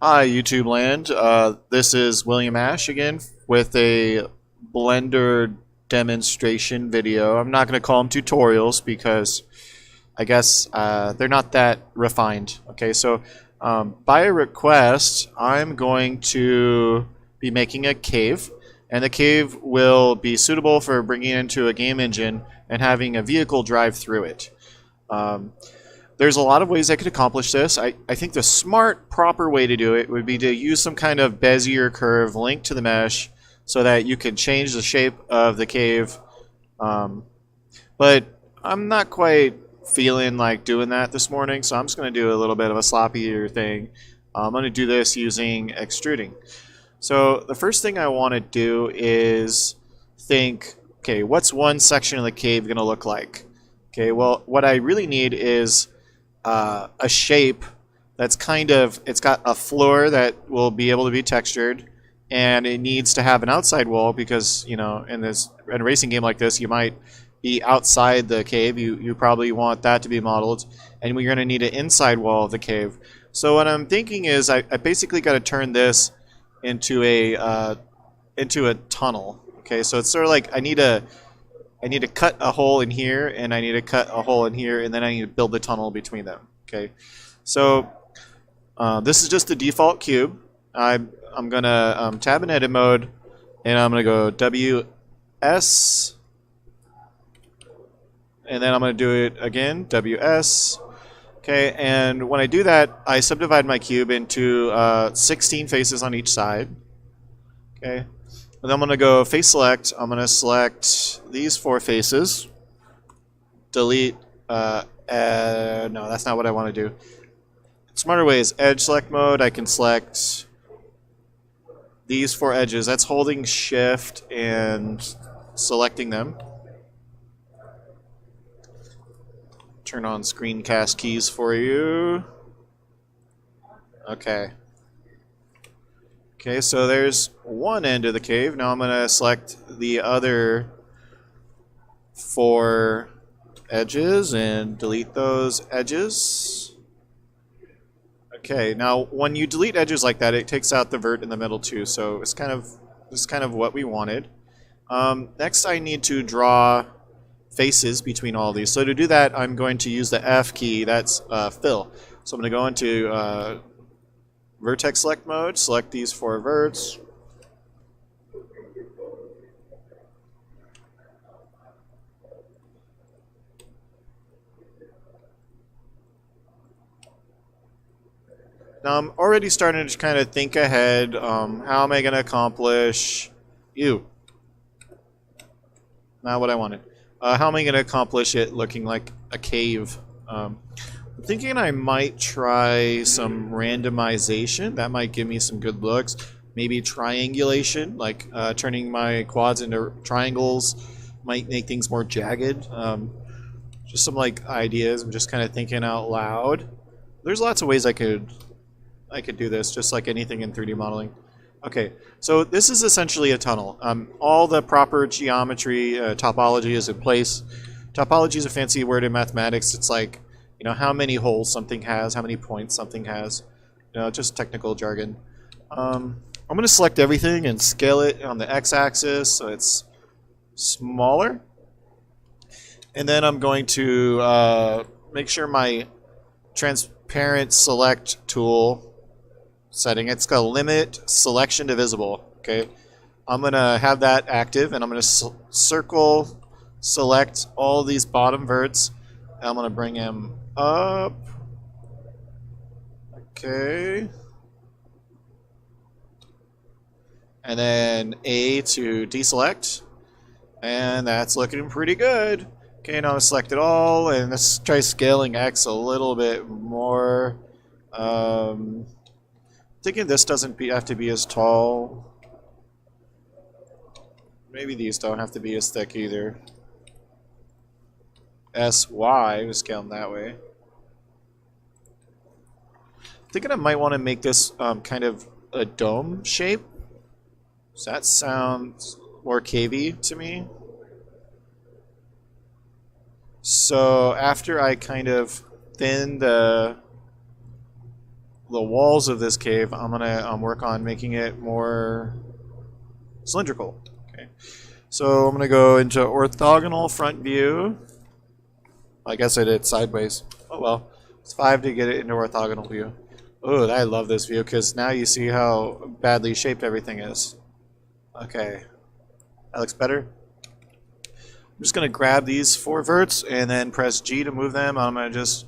Hi, YouTube land. This is William Ash again with a Blender demonstration video. I'm not going to call them tutorials because I guess they're not that refined. Okay, so by a request, I'm going to be making a cave, and the cave will be suitable for bringing it into a game engine and having a vehicle drive through it. There's a lot of ways I could accomplish this. I think the smart, proper way to do it would be to use some kind of Bezier curve linked to the mesh so that you can change the shape of the cave. But I'm not quite feeling like doing that this morning, so I'm just going to do a little bit of a sloppier thing. I'm going to do this using extruding. So the first thing I want to do is think, okay, what's one section of the cave going to look like? Okay, well, what I really need is a shape that's it's got a floor that will be able to be textured, and it needs to have an outside wall because, you know, in a racing game like this, you might be outside the cave. You probably want that to be modeled, and we're going to need an inside wall of the cave. So what I'm thinking is I basically got to turn this into a tunnel. Okay, so it's sort of like I need to cut a hole in here, and I need to cut a hole in here, and then I need to build the tunnel between them. Okay, so this is just the default cube. I'm gonna tab in edit mode, and I'm gonna go WS, and then I'm gonna do it again, WS. Okay, and when I do that, I subdivide my cube into 16 faces on each side. Okay. And then I'm going to go face select. I'm going to select these 4 faces. Delete. No, that's not what I want to do. Smarter way is edge select mode. I can select these 4 edges. That's holding shift and selecting them. Turn on screencast keys for you. Okay. Okay, so there's one end of the cave. Now I'm going to select the other 4 edges and delete those edges. Okay, now when you delete edges like that, it takes out the vert in the middle too, so it's kind of what we wanted. Next I need to draw faces between all these. So to do that, I'm going to use the F key, that's fill. So I'm going to go into vertex select mode, select these 4 verts. Now I'm already starting to kind of think ahead. How am I going to accomplish... Ew. Not what I wanted. How am I going to accomplish it looking like a cave? I'm thinking I might try some randomization. That might give me some good looks. Maybe triangulation, like turning my quads into triangles might make things more jagged. Just some like ideas. I'm just kind of thinking out loud. There's lots of ways I could do this, just like anything in 3D modeling. Okay, so this is essentially a tunnel. All the proper geometry, topology is in place. Topology is a fancy word in mathematics. It's like, you know, how many holes something has, how many points something has. You know, just technical jargon. I'm going to select everything and scale it on the x-axis so it's smaller. And then I'm going to make sure my transparent select tool setting, it's got limit selection to visible. Okay, I'm going to have that active, and I'm going to circle select all these bottom verts. I'm going to bring them up. Okay. And then A to deselect. And that's looking pretty good. Okay, now I select it all, and let's try scaling X a little bit more. Thinking this doesn't have to be as tall. Maybe these don't have to be as thick either. SY, we scale them that way. Thinking I might want to make this kind of a dome shape. Does that sound more cavey to me? So after I kind of thin the the walls of this cave, I'm gonna work on making it more cylindrical. Okay, so I'm gonna go into orthogonal front view. I guess I did sideways. Oh well, it's 5 to get it into orthogonal view. Oh, I love this view because now you see how badly shaped everything is. Okay, that looks better. I'm just gonna grab these 4 verts and then press G to move them. I'm gonna just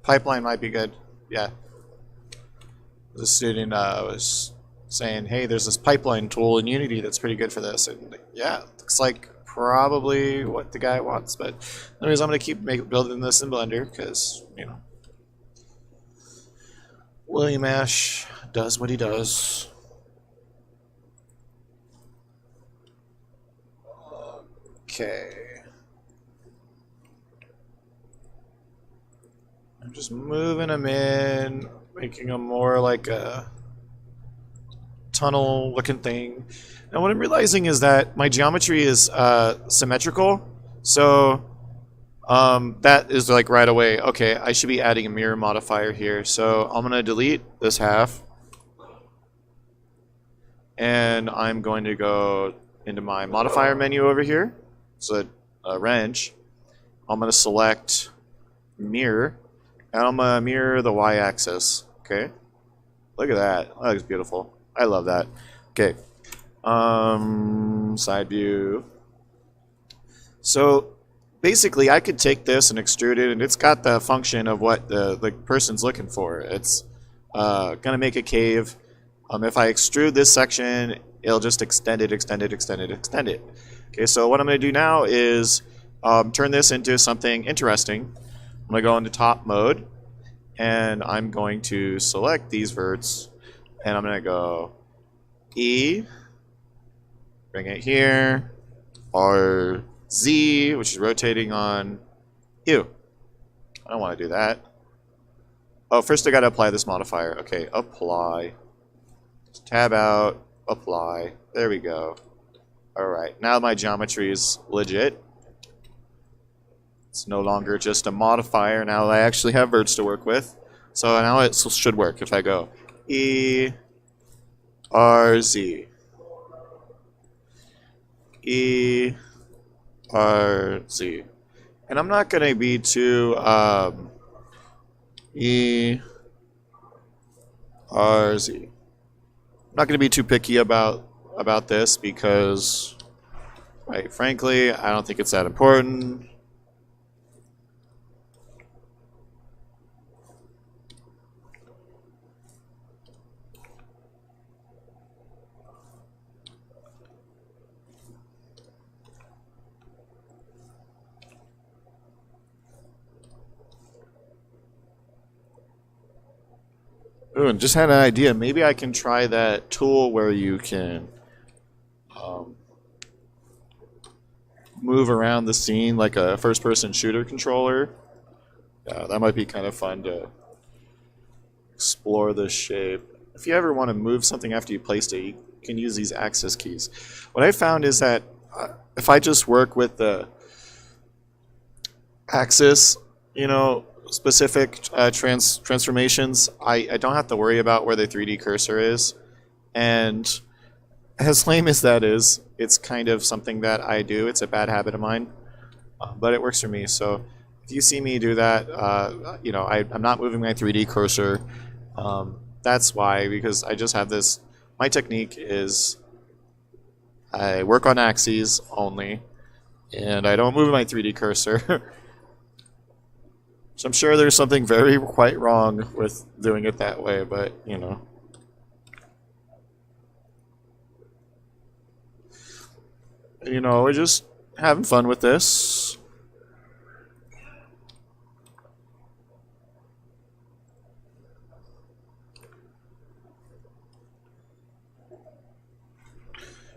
pipeline might be good. Yeah. The student was saying, hey, there's this pipeline tool in Unity that's pretty good for this. And yeah, looks like probably what the guy wants. But anyways, I'm going to keep building this in Blender because, you know, William Ash does what he does. Okay. I'm just moving them in, making them more like a tunnel looking thing. Now what I'm realizing is that my geometry is symmetrical, so that is like right away, okay, I should be adding a mirror modifier here. So I'm going to delete this half, and I'm going to go into my modifier menu over here, so wrench. I'm going to select mirror, and I'm going to mirror the y-axis. Okay, look at that. That looks beautiful. I love that. Okay, side view. So basically, I could take this and extrude it, and it's got the function of what the person's looking for. It's gonna make a cave. If I extrude this section, it'll just extend it, extend it, extend it, extend it. Okay, so what I'm gonna do now is turn this into something interesting. I'm gonna go into top mode, and I'm going to select these verts, and I'm gonna go E, bring it here, R, Z, which is rotating on U. I don't want to do that. Oh, first I gotta apply this modifier. Okay, apply. Tab out, apply. There we go. Alright, now my geometry is legit. It's no longer just a modifier. Now I actually have verts to work with. So now it should work if I go E, R, Z. E, R, Z. And I'm not going to be too E, R, Z. I'm not going to be too picky about this because, right, frankly, I don't think it's that important. Ooh, and just had an idea. Maybe I can try that tool where you can move around the scene like a first-person shooter controller. Yeah, that might be kind of fun to explore this shape. If you ever want to move something after you placed it, you can use these axis keys. What I found is that if I just work with the axis, you know, specific transformations, I don't have to worry about where the 3D cursor is. And as lame as that is, it's kind of something that I do. It's a bad habit of mine, but it works for me. So if you see me do that, you know, I'm not moving my 3D cursor. That's why, because I just have this. My technique is I work on axes only, and I don't move my 3D cursor. So I'm sure there's something quite wrong with doing it that way, but, you know. You know, we're just having fun with this.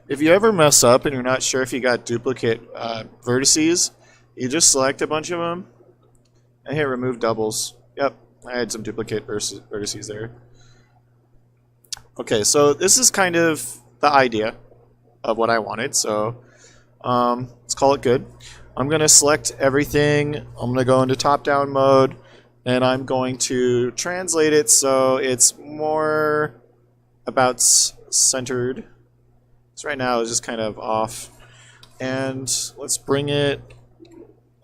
If you ever mess up and you're not sure if you got duplicate vertices, you just select a bunch of them and hit remove doubles. Yep, I had some duplicate vertices there. Okay, so this is kind of the idea of what I wanted, so let's call it good. I'm going to select everything. I'm going to go into top-down mode, and I'm going to translate it so it's more about centered. So right now it's just kind of off. And let's bring it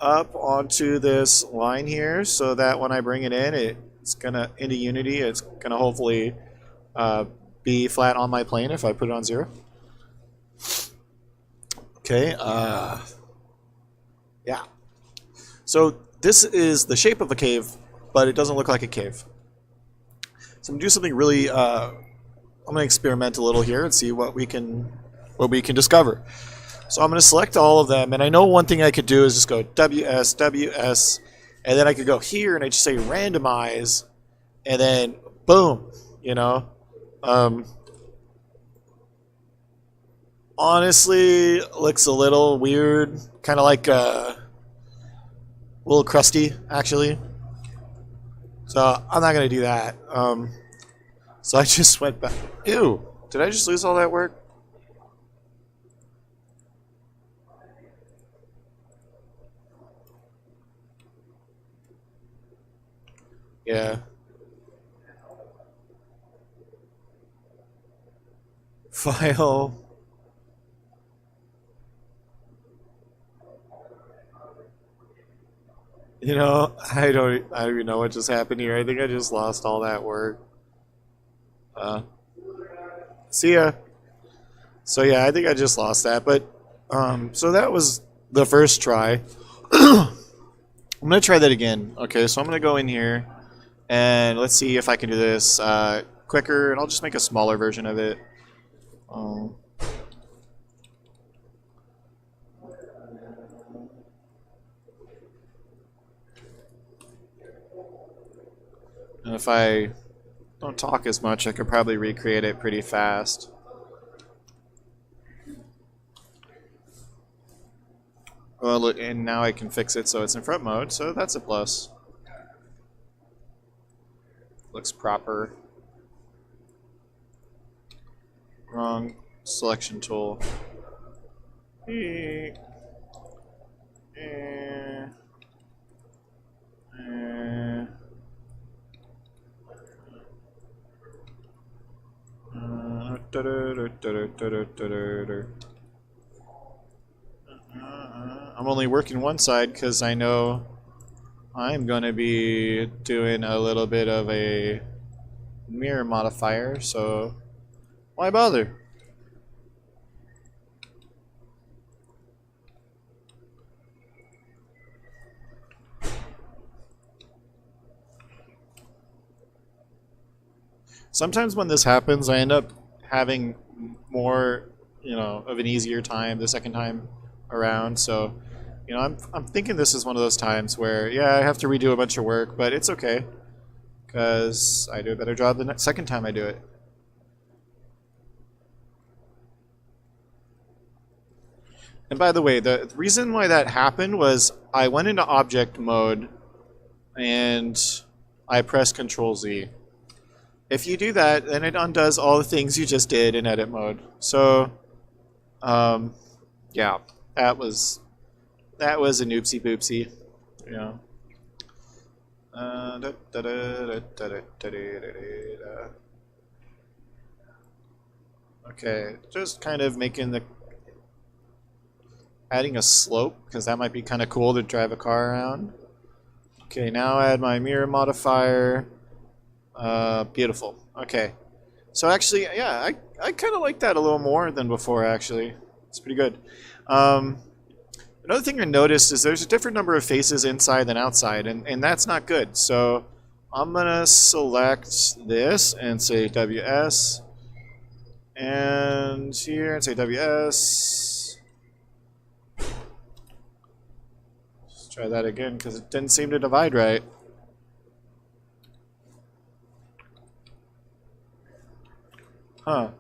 up onto this line here so that when I bring it in, it's gonna into Unity. It's gonna hopefully be flat on my plane if I put it on 0. Okay. Yeah. So this is the shape of a cave, but it doesn't look like a cave. So I'm gonna do something really. I'm gonna experiment a little here and see what we can discover. So I'm going to select all of them, and I know one thing I could do is just go WS, WS, and then I could go here and I just say randomize, and then boom, you know. Honestly, looks a little weird, kind of like a little crusty, actually. So I'm not going to do that. So I just went back. Ew, did I just lose all that work? Yeah. File. You know, I don't even know what just happened here. I think I just lost all that work. See ya. So yeah, I think I just lost that. But so that was the first try. I'm gonna try that again. Okay, so I'm gonna go in here and let's see if I can do this quicker, and I'll just make a smaller version of it. And if I don't talk as much, I could probably recreate it pretty fast. Well, look, and now I can fix it so it's in front mode, so that's a plus. Looks proper. Wrong selection tool. I'm only working one side because I know I'm going to be doing a little bit of a mirror modifier, so why bother? Sometimes when this happens, I end up having more, of an easier time the second time around. So, I'm thinking this is one of those times where, yeah, I have to redo a bunch of work, but it's okay because I do a better job the second time I do it. And by the way, the reason why that happened was I went into object mode and I pressed Control Z. If you do that, then it undoes all the things you just did in edit mode. So, yeah, that was an oopsie boopsie, Okay, just kind of adding a slope, because that might be kind of cool to drive a car around. Okay, now add my mirror modifier. Beautiful. Okay. So actually, yeah, I kind of like that a little more than before, actually. It's pretty good. Another thing I noticed is there's a different number of faces inside than outside, and that's not good. So I'm going to select this and say WS. And here, and say WS. Let's try that again, because it didn't seem to divide right. Huh.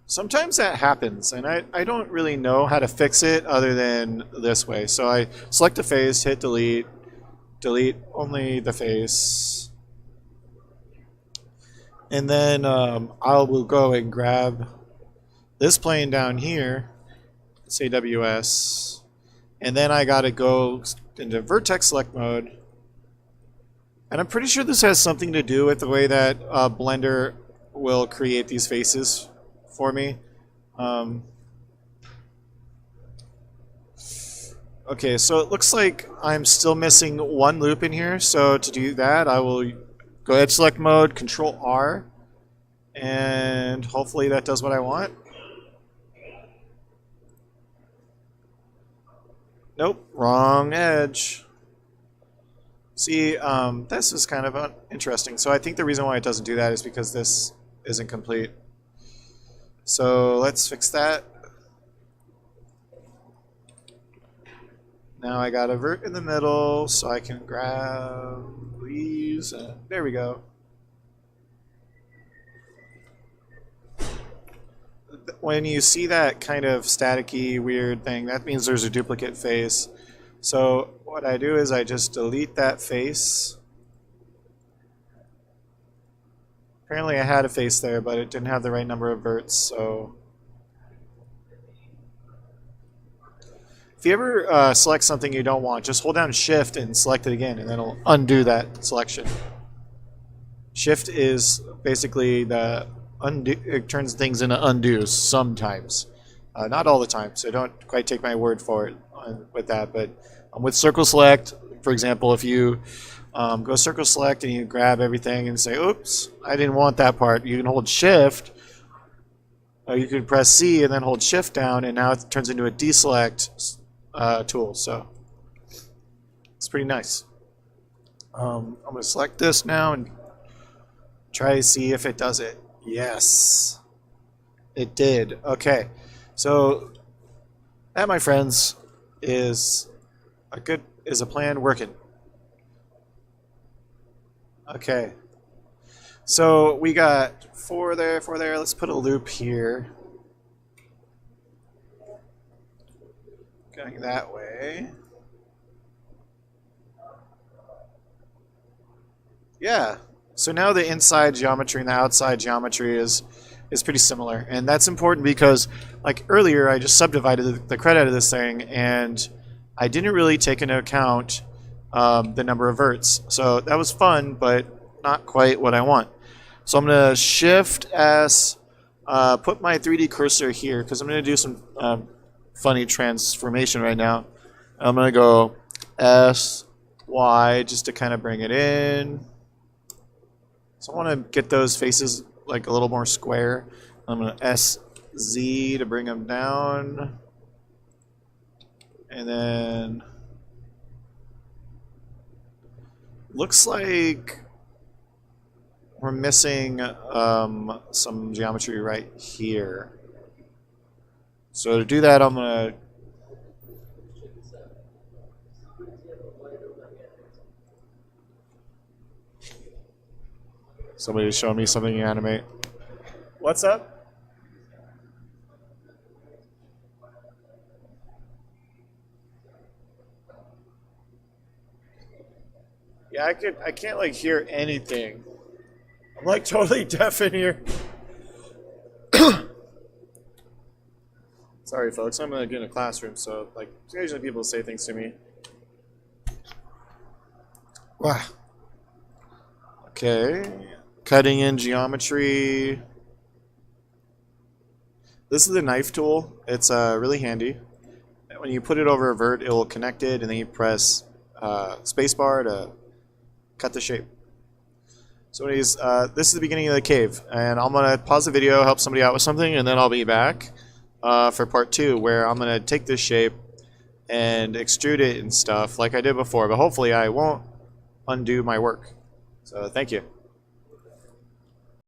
Sometimes that happens, and I don't really know how to fix it other than this way. So I select a face, hit delete, delete only the face, and then I will go and grab this plane down here, say WS, And then I gotta go into vertex select mode. And I'm pretty sure this has something to do with the way that Blender will create these faces for me. Okay, so it looks like I'm still missing one loop in here. So to do that, I will go ahead, select mode, Control R, and hopefully that does what I want. Nope, wrong edge. See, this is kind of interesting. So I think the reason why it doesn't do that is because this isn't complete. So let's fix that. Now I got a vert in the middle, so I can grab these. There we go. When you see that kind of staticky, weird thing, that means there's a duplicate face. So what I do is I just delete that face. Apparently I had a face there, but it didn't have the right number of verts, so... If you ever select something you don't want, just hold down Shift and select it again, and then it'll undo that selection. Shift is basically the undo. It turns things into undos sometimes, not all the time. So don't quite take my word for it with that. But with circle select, for example, if you go circle select and you grab everything and say, "Oops, I didn't want that part," you can hold Shift. Or you can press C and then hold Shift down, and now it turns into a deselect tool. So it's pretty nice. I'm going to select this now and try to see if it does it. Yes, it did. Okay, so that, my friends, is a plan working. Okay, so we got 4 there, 4 there. Let's put a loop here. Going that way. Yeah. So now the inside geometry and the outside geometry is pretty similar. And that's important because, like earlier, I just subdivided the credit of this thing, and I didn't really take into account the number of verts. So that was fun, but not quite what I want. So I'm going to Shift S, put my 3D cursor here, because I'm going to do some funny transformation right now. I'm going to go S, Y, just to kind of bring it in. So I want to get those faces like a little more square. I'm going to S, Z to bring them down. And then looks like we're missing some geometry right here. So to do that, I'm going to... Somebody's showing me something to animate. What's up? Yeah, I can't like hear anything. I'm like totally deaf in here. Sorry, folks. I'm gonna get in a classroom, so like occasionally people say things to me. Wow. Okay. Cutting in geometry. This is the knife tool. It's really handy. When you put it over a vert, it will connect it, and then you press spacebar to cut the shape. So anyways, this is the beginning of the cave, and I'm gonna pause the video, help somebody out with something, and then I'll be back for part 2, where I'm gonna take this shape and extrude it and stuff like I did before, but hopefully I won't undo my work. So thank you.